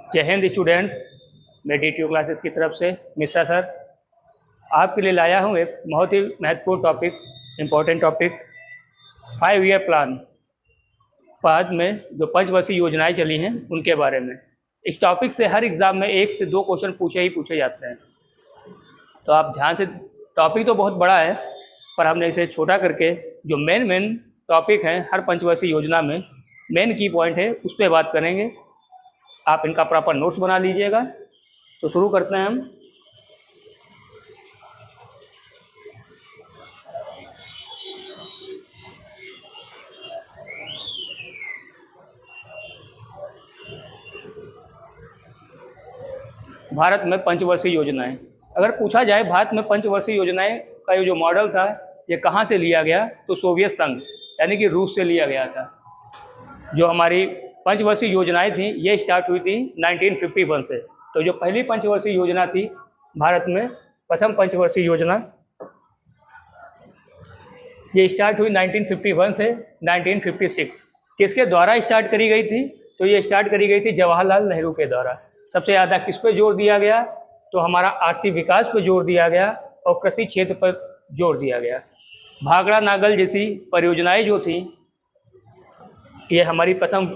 जय हिंद स्टूडेंट्स, मैं DTO classes की तरफ से मिश्रा सर आपके लिए लाया हूँ एक बहुत ही महत्वपूर्ण topic, important topic 5 year plan. बाद में जो पंचवर्षीय योजनाएं चली हैं उनके बारे में। इस टॉपिक से हर एग्ज़ाम में 1 से 2 क्वेश्चन पूछे जाते हैं, तो आप ध्यान से, टॉपिक तो बहुत बड़ा है पर हमने इसे छोटा करके जो मेन टॉपिक हैं हर पंचवर्षीय योजना में मेन की पॉइंट है उस पर बात करेंगे। आप इनका प्रॉपर नोट्स बना लीजिएगा। तो शुरू करते हैं हम। भारत में पंचवर्षीय योजनाएं, अगर पूछा जाए भारत में पंचवर्षीय योजनाएं का ये जो मॉडल था ये कहाँ से लिया गया, तो सोवियत संघ यानी कि रूस से लिया गया था। जो हमारी पंचवर्षीय योजनाएं थी ये स्टार्ट हुई थी 1951 से। तो जो पहली पंचवर्षीय योजना थी भारत में, प्रथम पंचवर्षीय योजना, ये स्टार्ट हुई 1951 से 1956। किसके द्वारा स्टार्ट करी गई थी, तो ये स्टार्ट करी गई थी जवाहरलाल नेहरू के द्वारा। सबसे ज़्यादा किस पे जोर दिया गया, तो हमारा आर्थिक विकास पे जोर दिया गया और कृषि क्षेत्र पर जोर दिया गया। भाखड़ा नागल जैसी परियोजनाएं जो थी ये हमारी प्रथम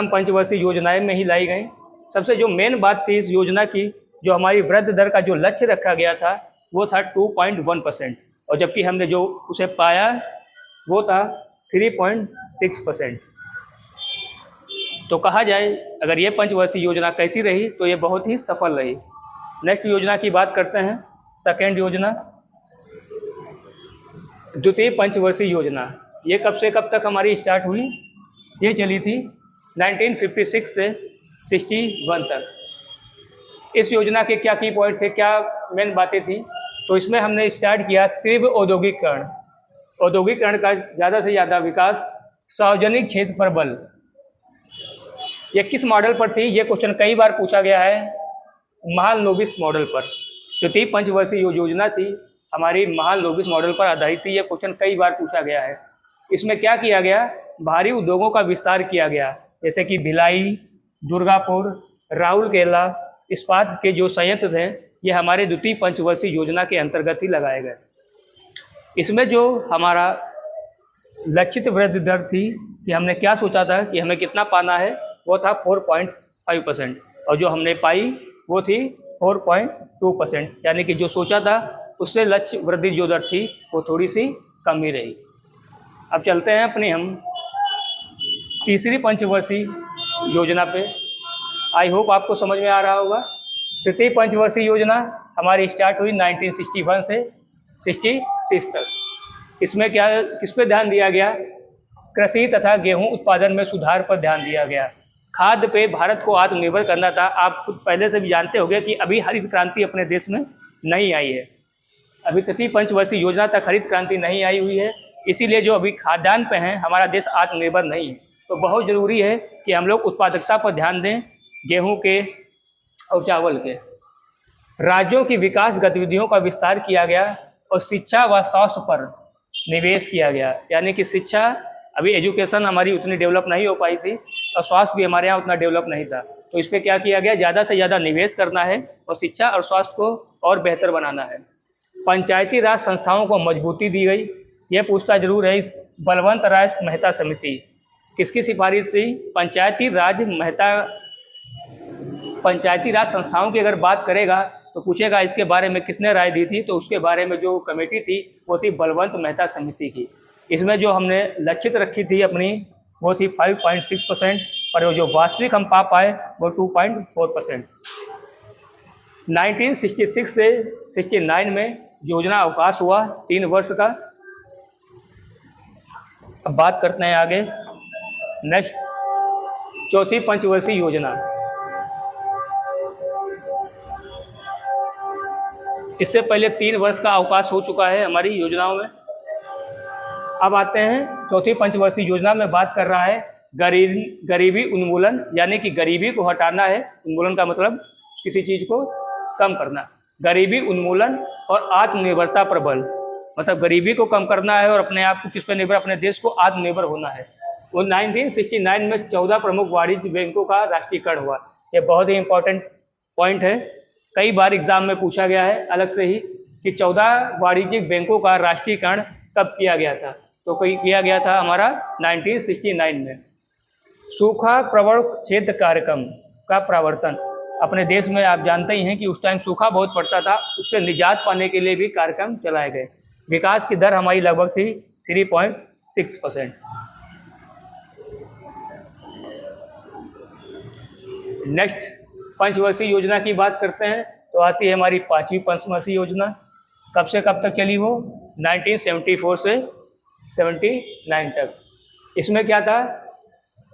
पंचवर्षीय योजनाएं में ही लाई गई। सबसे जो मेन बात थी इस योजना की, जो हमारी वृद्धि दर का जो लक्ष्य रखा गया था वो था 2.1%, और जबकि हमने जो उसे पाया वो था 3.6%। तो कहा जाए अगर ये पंचवर्षीय योजना कैसी रही तो ये बहुत ही सफल रही। नेक्स्ट योजना की बात करते हैं, सेकेंड योजना, द्वितीय पंचवर्षीय योजना। ये कब से कब तक हमारी स्टार्ट हुई, ये चली थी 1956 से 61 तक। इस योजना के क्या की पॉइंट थे, क्या मेन बातें थी, तो इसमें हमने स्टार्ट किया तीव्र औद्योगिकरण का ज़्यादा से ज़्यादा विकास, सार्वजनिक क्षेत्र पर बल। ये किस मॉडल पर थी, ये क्वेश्चन कई बार पूछा गया है, महालनोबिस मॉडल पर। द्वितीय पंचवर्षीय योजना थी हमारी महालनोबिस मॉडल पर आधारित थी। ये क्वेश्चन कई बार पूछा गया है। इसमें क्या किया गया, भारी उद्योगों का विस्तार किया गया, जैसे कि भिलाई, दुर्गापुर, राउरकेला इस्पात के जो संयंत्र थे ये हमारे द्वितीय पंचवर्षीय योजना के अंतर्गत ही लगाए गए। इसमें जो हमारा लक्षित वृद्धि दर थी कि हमने क्या सोचा था कि हमें कितना पाना है, वो था 4.5%, और जो हमने पाई वो थी 4.2%, यानी कि जो सोचा था उससे लक्ष्य वृद्धि जो दर थी वो थोड़ी सी कम ही रही। अब चलते हैं अपनी हम तीसरी पंचवर्षीय योजना पे। आई होप आपको समझ में आ रहा होगा। तृतीय पंचवर्षीय योजना हमारी स्टार्ट हुई 1961 से 66 तक। इसमें क्या, किस पे ध्यान दिया गया, कृषि तथा गेहूं उत्पादन में सुधार पर ध्यान दिया गया। खाद्य पे भारत को आत्मनिर्भर करना था। आप खुद पहले से भी जानते होंगे कि अभी हरित क्रांति अपने देश में नहीं आई है, अभी तृतीय पंचवर्षीय योजना तक हरित क्रांति नहीं आई हुई है। इसीलिए जो अभी खाद्यान्न पे हैं हमारा देश आत्मनिर्भर नहीं है। तो बहुत ज़रूरी है कि हम लोग उत्पादकता पर ध्यान दें, गेहूं के और चावल के। राज्यों की विकास गतिविधियों का विस्तार किया गया और शिक्षा व स्वास्थ्य पर निवेश किया गया, यानी कि शिक्षा, अभी एजुकेशन हमारी उतनी डेवलप नहीं हो पाई थी और स्वास्थ्य भी हमारे यहाँ उतना डेवलप नहीं था। तो इस पर क्या किया गया, ज़्यादा से ज़्यादा निवेश करना है और शिक्षा और स्वास्थ्य को और बेहतर बनाना है। पंचायती राज संस्थाओं को मजबूती दी गई। यह पूछता जरूर है, बलवंत राय मेहता समिति किसकी सिफारिश थी, पंचायती राज संस्थाओं की अगर बात करेगा तो पूछेगा इसके बारे में किसने राय दी थी, तो उसके बारे में जो कमेटी थी वो थी बलवंत मेहता समिति की। इसमें जो हमने लक्षित रखी थी अपनी वो थी 5.6%, और जो वास्तविक हम पा पाए वो 2.4%। 1966 से 69 में योजना अवकाश हुआ 3 वर्ष का। अब बात करते हैं आगे, नेक्स्ट चौथी पंचवर्षीय योजना। इससे पहले 3 वर्ष का अवकाश हो चुका है हमारी योजनाओं में। अब आते हैं चौथी पंचवर्षीय योजना में, बात कर रहा है गरीबी उन्मूलन, यानी कि गरीबी को हटाना है। उन्मूलन का मतलब किसी चीज़ को कम करना। गरीबी उन्मूलन और आत्मनिर्भरता पर बल, मतलब गरीबी को कम करना है और अपने आप को किस पर निर्भर, अपने देश को आत्मनिर्भर होना है। वो 1969 में 14 प्रमुख वाणिज्य बैंकों का राष्ट्रीयकरण हुआ। ये बहुत ही इंपॉर्टेंट पॉइंट है, कई बार एग्जाम में पूछा गया है अलग से ही कि 14 वाणिज्यिक बैंकों का राष्ट्रीयकरण कब किया गया था। तो कोई किया गया था हमारा 1969 में। सूखा प्रवण क्षेत्र कार्यक्रम का प्रवर्तन, अपने देश में आप जानते ही हैं कि उस टाइम सूखा बहुत पड़ता था, उससे निजात पाने के लिए भी कार्यक्रम चलाए गए। विकास की दर हमारी लगभग थी 3.6%। नेक्स्ट पंचवर्षीय योजना की बात करते हैं तो आती है हमारी 5वीं पंचवर्षीय योजना। कब से कब तक चली वो? 1974 से 79 तक। इसमें क्या था?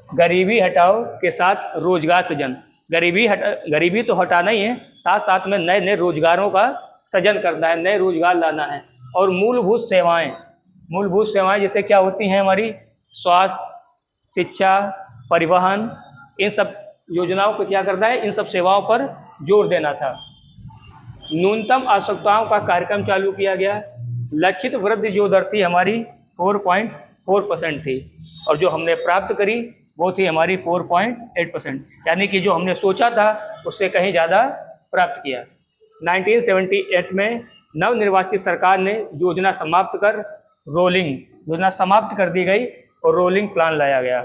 गरीबी हटाओ के साथ रोजगार सृजन। गरीबी तो हटाना ही है, साथ साथ में नए नए रोजगारों का सृजन करना है, नए रोजगार लाना है। और मूलभूत सेवाएं जैसे क्या होती हैं हमारी? स्वास्थ्य, शिक्षा, परिवहन, इन सब योजनाओं को क्या करना है? इन सब सेवाओं पर जोर देना था। न्यूनतम आवश्यकताओं का कार्यक्रम चालू किया गया। लक्षित वृद्धि जो दर थी हमारी 4.4% थी, और जो हमने प्राप्त करी वो थी हमारी 4.8%, यानी कि जो हमने सोचा था उससे कहीं ज़्यादा प्राप्त किया। 1978 में नवनिर्वाचित सरकार ने योजना समाप्त कर दी गई और रोलिंग प्लान लाया गया।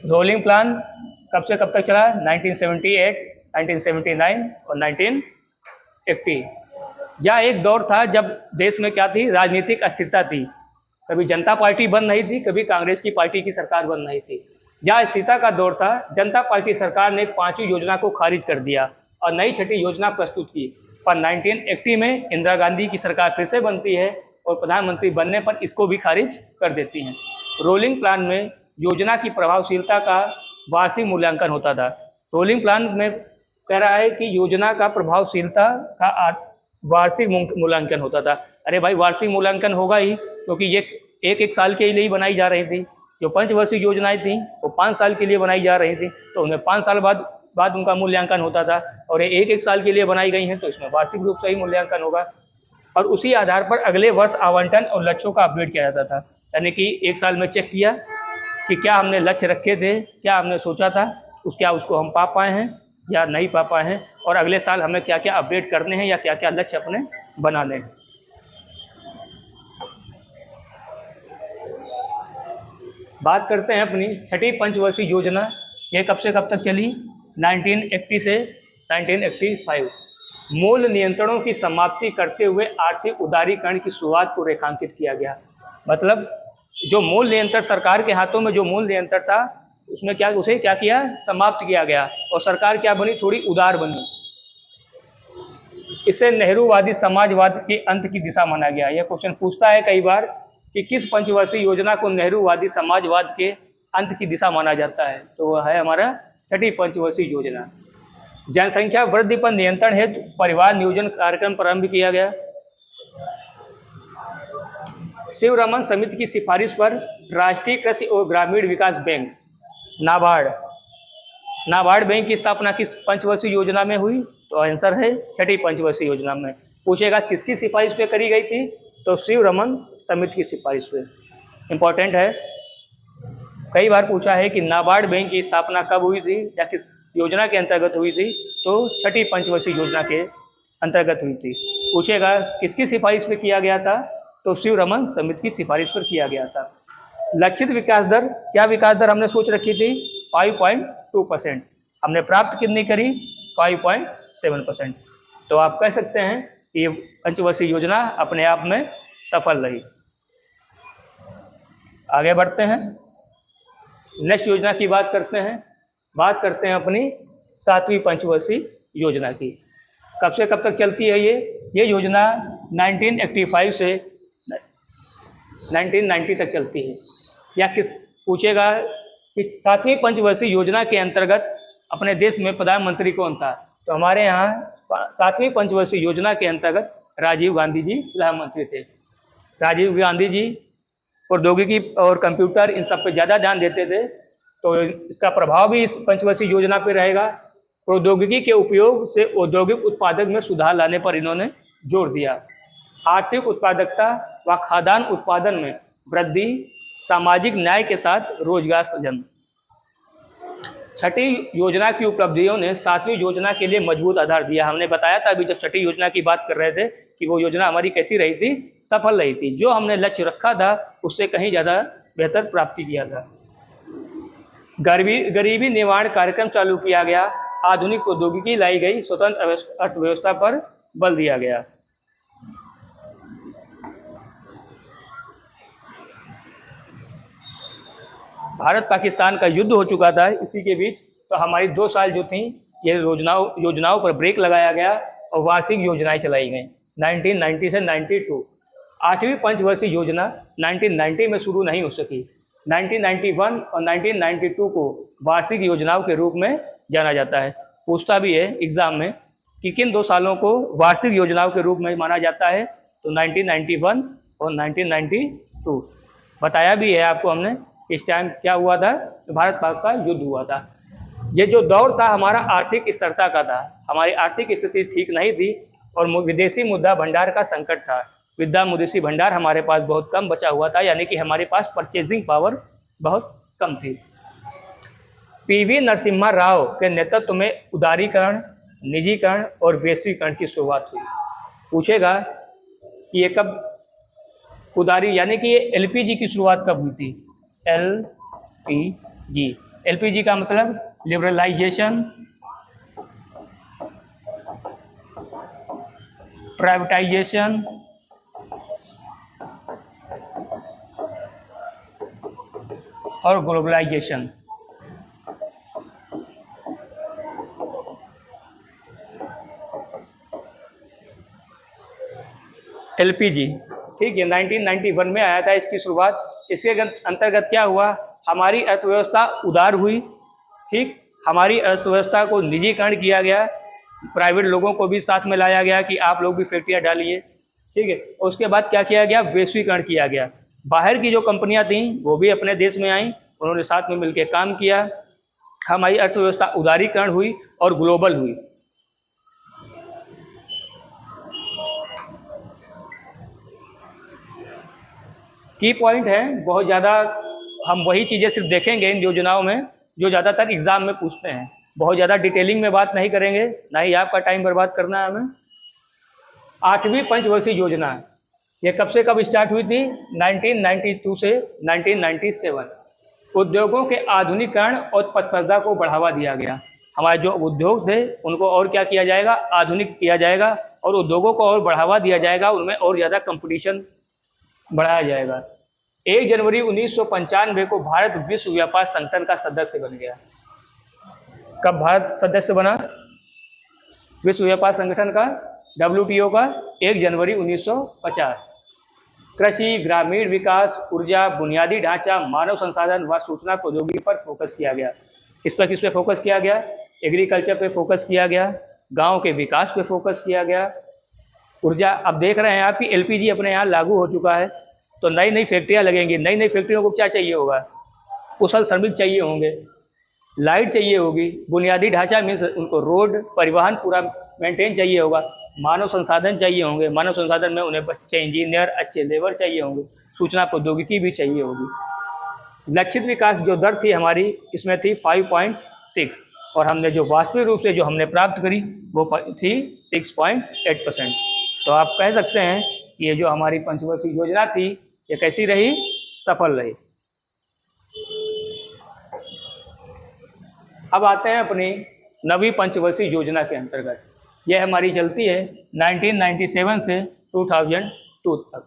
रोलिंग प्लान कब से कब तक चला? 1978, 1979 और 1980। यह एक दौर था जब देश में क्या थी? राजनीतिक अस्थिरता थी। कभी जनता पार्टी बन रही थी, कभी कांग्रेस की पार्टी की सरकार बन रही थी। यह स्थिरता का दौर था। जनता पार्टी सरकार ने 5वीं योजना को खारिज कर दिया और नई 6ठी योजना प्रस्तुत की। पर 1980 में इंदिरा गांधी की सरकार फिर से बनती है और प्रधानमंत्री बनने पर इसको भी खारिज कर देती हैं। रोलिंग प्लान में योजना की प्रभावशीलता का वार्षिक मूल्यांकन होता था। रोलिंग प्लान में कह रहा है कि योजना का प्रभावशीलता का वार्षिक मूल्यांकन होता था। अरे भाई, वार्षिक मूल्यांकन होगा ही, क्योंकि ये एक साल के लिए ही बनाई जा रही थी। जो पंचवर्षीय योजनाएं थी वो 5 साल के लिए बनाई जा रही थी, तो उनमें 5 साल बाद उनका मूल्यांकन होता था। और ये एक साल के लिए बनाई गई हैं तो इसमें वार्षिक रूप से ही मूल्यांकन होगा। और उसी आधार पर अगले वर्ष आवंटन और लक्ष्यों का अपडेट किया जाता था। यानी कि एक साल में चेक किया कि क्या हमने लक्ष्य रखे थे, क्या हमने सोचा था, उसको हम पा पाए हैं या नहीं पा पाए हैं, और अगले साल हमें क्या क्या अपडेट करने हैं या क्या क्या लक्ष्य अपने बनाने हैं। बात करते हैं अपनी 6ठी पंचवर्षीय योजना। ये कब से कब तक चली? 1980 से 1985। मूल नियंत्रणों की समाप्ति करते हुए आर्थिक उदारीकरण की शुरुआत को रेखांकित किया गया। मतलब जो मूल नियंत्रण सरकार के हाथों में जो मूल नियंत्रण था उसमें उसे क्या किया? समाप्त किया गया, और सरकार क्या बनी? थोड़ी उदार बनी। इसे नेहरूवादी समाजवाद के अंत की दिशा माना गया। यह क्वेश्चन पूछता है कई बार कि किस पंचवर्षीय योजना को नेहरूवादी समाजवाद के अंत की दिशा माना जाता है, तो वह है हमारा 6ठी पंचवर्षीय योजना। जनसंख्या वृद्धि पर नियंत्रण हेतु परिवार नियोजन कार्यक्रम प्रारंभ किया गया। शिवरमन समिति की सिफारिश पर राष्ट्रीय कृषि और ग्रामीण विकास बैंक नाबार्ड बैंक की स्थापना किस पंचवर्षीय योजना में हुई? तो आंसर है 6ठी पंचवर्षीय योजना में। पूछेगा किसकी सिफारिश पे करी गई थी? तो शिवरमन समिति की सिफारिश पे। इंपॉर्टेंट है, कई बार पूछा है कि नाबार्ड बैंक की स्थापना कब हुई थी या किस योजना के अंतर्गत हुई थी, तो 6ठी पंचवर्षीय योजना के अंतर्गत हुई थी। पूछेगा किसकी सिफारिश पे किया गया था? तो शिवरमन समिति की सिफारिश पर किया गया था। लक्षित विकास दर, क्या विकास दर हमने सोच रखी थी? 5.2%। हमने प्राप्त कितनी करी? 5.7%। तो आप कह सकते हैं कि ये पंचवर्षीय योजना अपने आप में सफल रही। आगे बढ़ते हैं, नेक्स्ट योजना की बात करते हैं अपनी 7वीं पंचवर्षीय योजना की। कब से कब तक चलती है ये योजना? 1985 से 1990 तक चलती है। या पूछेगा कि 7वीं पंचवर्षीय योजना के अंतर्गत अपने देश में प्रधानमंत्री कौन था? तो हमारे यहाँ 7वीं पंचवर्षीय योजना के अंतर्गत राजीव गांधी जी प्रधानमंत्री थे। राजीव गांधी जी प्रौद्योगिकी और कंप्यूटर इन सब पे ज़्यादा ध्यान देते थे, तो इसका प्रभाव भी इस पंचवर्षीय योजना पे रहेगा। प्रौद्योगिकी के उपयोग से औद्योगिक उत्पादक में सुधार लाने पर इन्होंने जोर दिया। आर्थिक उत्पादकता व खाद्यान्न उत्पादन में वृद्धि, सामाजिक न्याय के साथ रोजगार सृजन। छठी योजना की उपलब्धियों ने सातवीं योजना के लिए मजबूत आधार दिया। हमने बताया था अभी जब छठी योजना की बात कर रहे थे कि वो योजना हमारी कैसी रही थी, सफल रही थी। जो हमने लक्ष्य रखा था उससे कहीं ज़्यादा बेहतर प्राप्ति किया था। गरीबी निवारण कार्यक्रम चालू किया गया, आधुनिक प्रौद्योगिकी लाई गई, स्वतंत्र अर्थव्यवस्था पर बल दिया गया। भारत पाकिस्तान का युद्ध हो चुका था इसी के बीच, तो हमारी 2 साल जो थी ये योजनाओं पर ब्रेक लगाया गया और वार्षिक योजनाएं चलाई गई 1990 से 92। 8वीं पंचवर्षीय योजना 1990 में शुरू नहीं हो सकी। 1991 और 1992 को वार्षिक योजनाओं के रूप में जाना जाता है। पूछता भी है एग्जाम में कि किन 2 सालों को वार्षिक योजनाओं के रूप में माना जाता है, तो 1991 और 1992। बताया भी है आपको हमने इस टाइम क्या हुआ था, भारत पाक का युद्ध हुआ था। ये जो दौर था हमारा आर्थिक स्थिरता का था, हमारी आर्थिक स्थिति ठीक नहीं थी और विदेशी मुद्रा भंडार का संकट था। विदेशी भंडार हमारे पास बहुत कम बचा हुआ था, यानी कि हमारे पास परचेजिंग पावर बहुत कम थी। पीवी नरसिम्हा राव के नेतृत्व में उदारीकरण, निजीकरण और वैश्वीकरण की शुरुआत हुई। पूछेगा कि ये कब उदारी, यानी कि ये एलपीजी की शुरुआत कब हुई थी? एलपीजी का मतलब लिबरलाइजेशन, प्राइवेटाइजेशन और ग्लोबलाइजेशन। एलपीजी ठीक है 1991 में आया था इसकी शुरुआत। इसके अंतर्गत क्या हुआ, हमारी अर्थव्यवस्था उदार हुई। ठीक, हमारी अर्थव्यवस्था को निजीकरण किया गया, प्राइवेट लोगों को भी साथ में लाया गया कि आप लोग भी फैक्ट्रियाँ डालिए। ठीक है, उसके बाद क्या किया गया, वैश्वीकरण किया गया। बाहर की जो कंपनियां थीं वो भी अपने देश में आईं, उन्होंने साथ में मिलकर काम किया। हमारी अर्थव्यवस्था उदारीकरण हुई और ग्लोबल हुई। की पॉइंट है बहुत ज़्यादा, हम वही चीज़ें सिर्फ देखेंगे इन योजनाओं में जो ज़्यादातर एग्जाम में पूछते हैं। बहुत ज़्यादा डिटेलिंग में बात नहीं करेंगे, ना ही आपका टाइम बर्बाद करना है हमें। 8वीं पंचवर्षीय योजना ये कब से कब स्टार्ट हुई थी? 1992 से 1997। उद्योगों के आधुनिकीकरण और प्रतिस्पर्धा को बढ़ावा दिया गया। हमारे जो उद्योग थे उनको और क्या किया जाएगा, आधुनिक किया जाएगा और उद्योगों को और बढ़ावा दिया जाएगा, उनमें और ज़्यादा कंपटीशन बढ़ाया जाएगा। 1 जनवरी 1995 को भारत विश्व व्यापार संगठन का सदस्य बन गया। कब भारत सदस्य बना विश्व व्यापार संगठन का, WTO का? 1 जनवरी 1950। कृषि, ग्रामीण विकास, ऊर्जा, बुनियादी ढांचा, मानव संसाधन व सूचना प्रौद्योगिकी पर फोकस किया गया। किस पे फोकस किया गया? एग्रीकल्चर पे फोकस किया गया, गांव के विकास पे फोकस किया गया। ऊर्जा, अब देख रहे हैं आप कि LPG अपने यहाँ लागू हो चुका है, तो नई नई फैक्ट्रियाँ लगेंगी। नई नई फैक्ट्रियों को क्या चाहिए होगा? कुशल श्रमिक चाहिए होंगे, लाइट चाहिए होगी, बुनियादी ढांचा मीन्स उनको रोड, परिवहन पूरा मेंटेन चाहिए होगा, मानव संसाधन चाहिए होंगे। मानव संसाधन में उन्हें अच्छे इंजीनियर, अच्छे लेबर चाहिए होंगे, सूचना प्रौद्योगिकी भी चाहिए होगी। लक्षित विकास जो दर थी हमारी इसमें थी 5.6 और हमने जो वास्तविक रूप से जो हमने प्राप्त करी वो थी 6.8%। तो आप कह सकते हैं कि ये जो हमारी पंचवर्षीय योजना थी ये कैसी रही, सफल रही। अब आते हैं अपनी 9वीं पंचवर्षीय योजना के अंतर्गत। यह हमारी चलती है 1997 से 2002 तक।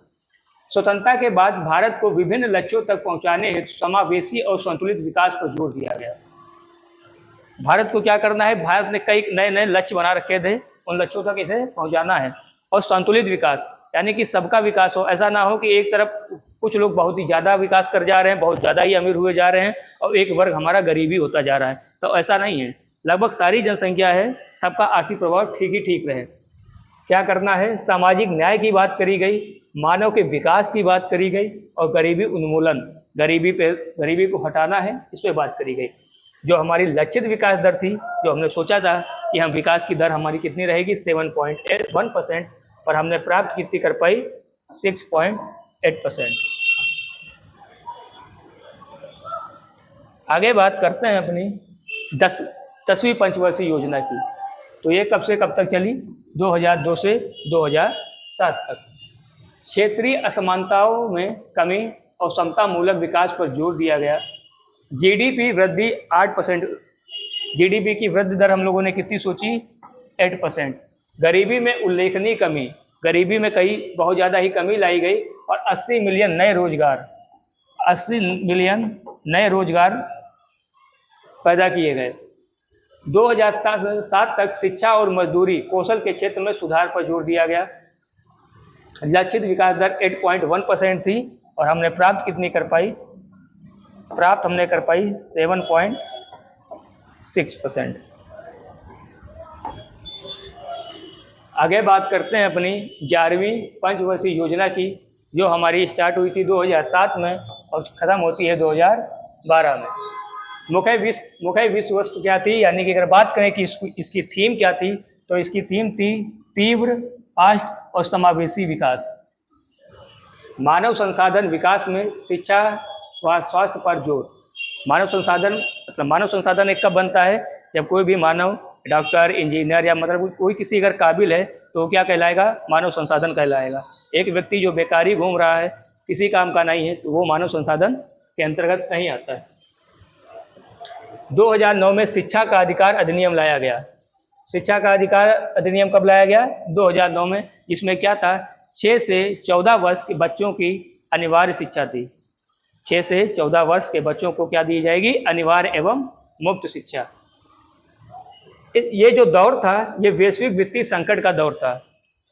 स्वतंत्रता के बाद भारत को विभिन्न लक्ष्यों तक पहुंचाने हेतु समावेशी और संतुलित विकास पर जोर दिया गया। भारत को क्या करना है, भारत ने कई नए नए लक्ष्य बना रखे थे, उन लक्ष्यों तक इसे पहुंचाना है। और संतुलित विकास यानी कि सबका विकास हो, ऐसा ना हो कि एक तरफ कुछ लोग बहुत ही ज़्यादा विकास कर जा रहे हैं, बहुत ज़्यादा ही अमीर हुए जा रहे हैं और एक वर्ग हमारा गरीबी होता जा रहा है। तो ऐसा नहीं है, लगभग सारी जनसंख्या है, सबका आर्थिक प्रभाव ठीक ही ठीक रहे। क्या करना है, सामाजिक न्याय की बात करी गई, मानव के विकास की बात करी गई और गरीबी उन्मूलन, गरीबी को हटाना है, इस पर बात करी गई। जो हमारी लक्षित विकास दर थी, जो हमने सोचा था कि हम विकास की दर हमारी कितनी रहेगी 7.1%, और हमने प्राप्त कितनी कर पाई 6.8%। आगे बात करते हैं अपनी 10वीं पंचवर्षीय योजना की। तो ये कब से कब तक चली? 2002 से 2007 तक। क्षेत्रीय असमानताओं में कमी और समतामूलक विकास पर जोर दिया गया। जीडीपी वृद्धि 8%, जीडीपी की वृद्धि दर हम लोगों ने कितनी सोची? 8%। गरीबी में उल्लेखनीय कमी, गरीबी में बहुत ज़्यादा ही कमी लाई गई और 80 मिलियन नए रोजगार पैदा किए गए। 2007 तक शिक्षा और मजदूरी कौशल के क्षेत्र में सुधार पर जोर दिया गया। लक्षित विकास दर 8.1% थी और हमने प्राप्त कितनी कर पाई? प्राप्त हमने कर पाई 7.6%। आगे बात करते हैं अपनी 11वीं पंचवर्षीय योजना की, जो हमारी स्टार्ट हुई थी 2007 में और ख़त्म होती है 2012 में। मुख्य विषय वस्तु क्या थी, यानी कि अगर बात करें कि इसकी थीम क्या थी, तो इसकी थीम थी तीव्र, फास्ट और समावेशी विकास। मानव संसाधन विकास में शिक्षा व स्वास्थ्य पर जोर। मानव संसाधन एक कब बनता है? जब कोई भी मानव डॉक्टर, इंजीनियर या मतलब कोई किसी अगर काबिल है तो वो क्या कहलाएगा? मानव संसाधन कहलाएगा। एक व्यक्ति जो बेकारी घूम रहा है, किसी काम का नहीं है, तो वो मानव संसाधन के अंतर्गत नहीं आता है। 2009 में शिक्षा का अधिकार अधिनियम लाया गया। शिक्षा का अधिकार अधिनियम कब लाया गया? 2009 में। इसमें क्या था? 6 से 14 वर्ष के बच्चों की अनिवार्य शिक्षा थी। 6 से 14 वर्ष के बच्चों को क्या दी जाएगी? अनिवार्य एवं मुफ्त शिक्षा। ये जो दौर था, ये वैश्विक वित्तीय संकट का दौर था।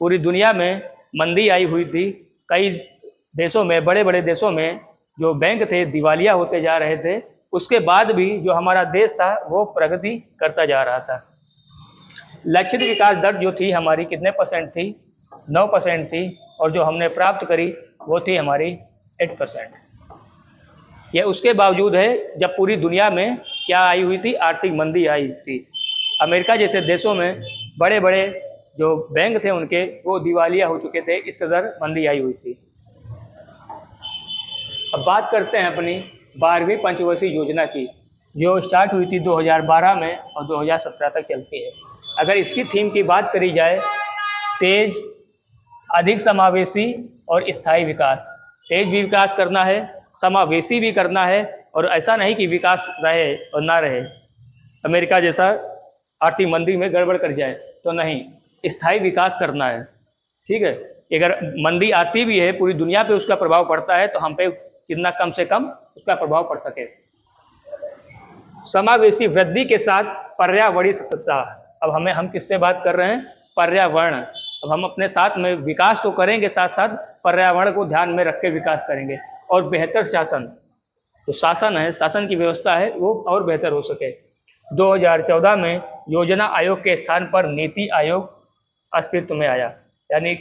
पूरी दुनिया में मंदी आई हुई थी। कई देशों में, बड़े बड़े देशों में जो बैंक थे दिवालिया होते जा रहे थे। उसके बाद भी जो हमारा देश था वो प्रगति करता जा रहा था। लक्षित विकास दर जो थी हमारी कितने परसेंट थी? 9% थी और जो हमने प्राप्त करी वो थी हमारी 8%। यह उसके बावजूद है जब पूरी दुनिया में क्या आई हुई थी? आर्थिक मंदी आई थी। अमेरिका जैसे देशों में बड़े बड़े जो बैंक थे उनके वो दिवालिया हो चुके थे, इस कदर मंदी आई हुई थी। अब बात करते हैं अपनी 12वीं पंचवर्षीय योजना की, जो स्टार्ट हुई थी 2012 में और 2017 तक चलती है। अगर इसकी थीम की बात करी जाए, तेज, अधिक समावेशी और स्थायी विकास। तेज भी विकास करना है, समावेशी भी करना है, और ऐसा नहीं कि विकास रहे और ना रहे, अमेरिका जैसा आर्थिक मंदी में गड़बड़ कर जाए, तो नहीं, स्थायी विकास करना है। ठीक है, अगर मंदी आती भी है, पूरी दुनिया पे उसका प्रभाव पड़ता है, तो हम पे कितना कम से कम उसका प्रभाव पड़ सके। समावेशी वृद्धि के साथ पर्यावरणीय सततता। अब हम किस पे बात कर रहे हैं? पर्यावरण। अब हम अपने साथ में विकास तो करेंगे, साथ साथ पर्यावरण को ध्यान में रख के विकास करेंगे। और बेहतर शासन, तो शासन है, शासन की व्यवस्था है, वो और बेहतर हो सके। 2014 में योजना आयोग के स्थान पर नीति आयोग अस्तित्व में आया, यानी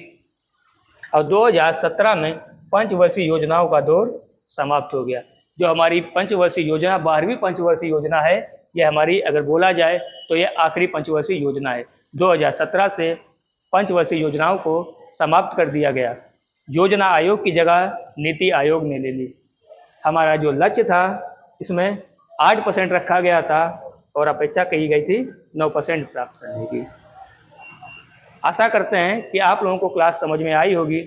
और 2017 में पंचवर्षीय योजनाओं का दौर समाप्त हो गया। जो हमारी पंचवर्षीय योजना 12वीं पंचवर्षीय योजना है, ये हमारी अगर बोला जाए तो ये आखिरी पंचवर्षीय योजना है। 2017 से पंचवर्षीय योजनाओं को समाप्त कर दिया गया। योजना आयोग की जगह नीति आयोग ने ले ली। हमारा जो लक्ष्य था इसमें 8% रखा गया था और अपेक्षा कही गई थी 9% प्राप्त करने की। आशा करते हैं कि आप लोगों को क्लास समझ में आई होगी।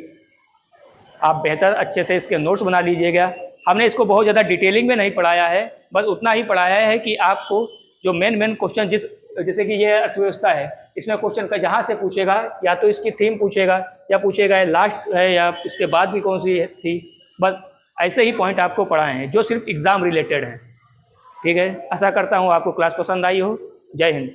आप बेहतर अच्छे से इसके नोट्स बना लीजिएगा। हमने इसको बहुत ज़्यादा डिटेलिंग में नहीं पढ़ाया है, बस उतना ही पढ़ाया है कि आपको जो मेन क्वेश्चन जैसे कि ये अर्थव्यवस्था है, इसमें क्वेश्चन का जहाँ से पूछेगा, या तो इसकी थीम पूछेगा या पूछेगा लास्ट है या इसके बाद भी कौन सी थी, बस ऐसे ही पॉइंट आपको पढ़ाए हैं जो सिर्फ एग्ज़ाम रिलेटेड हैं। ठीक है, आशा करता हूँ आपको क्लास पसंद आई हो। जय हिंद।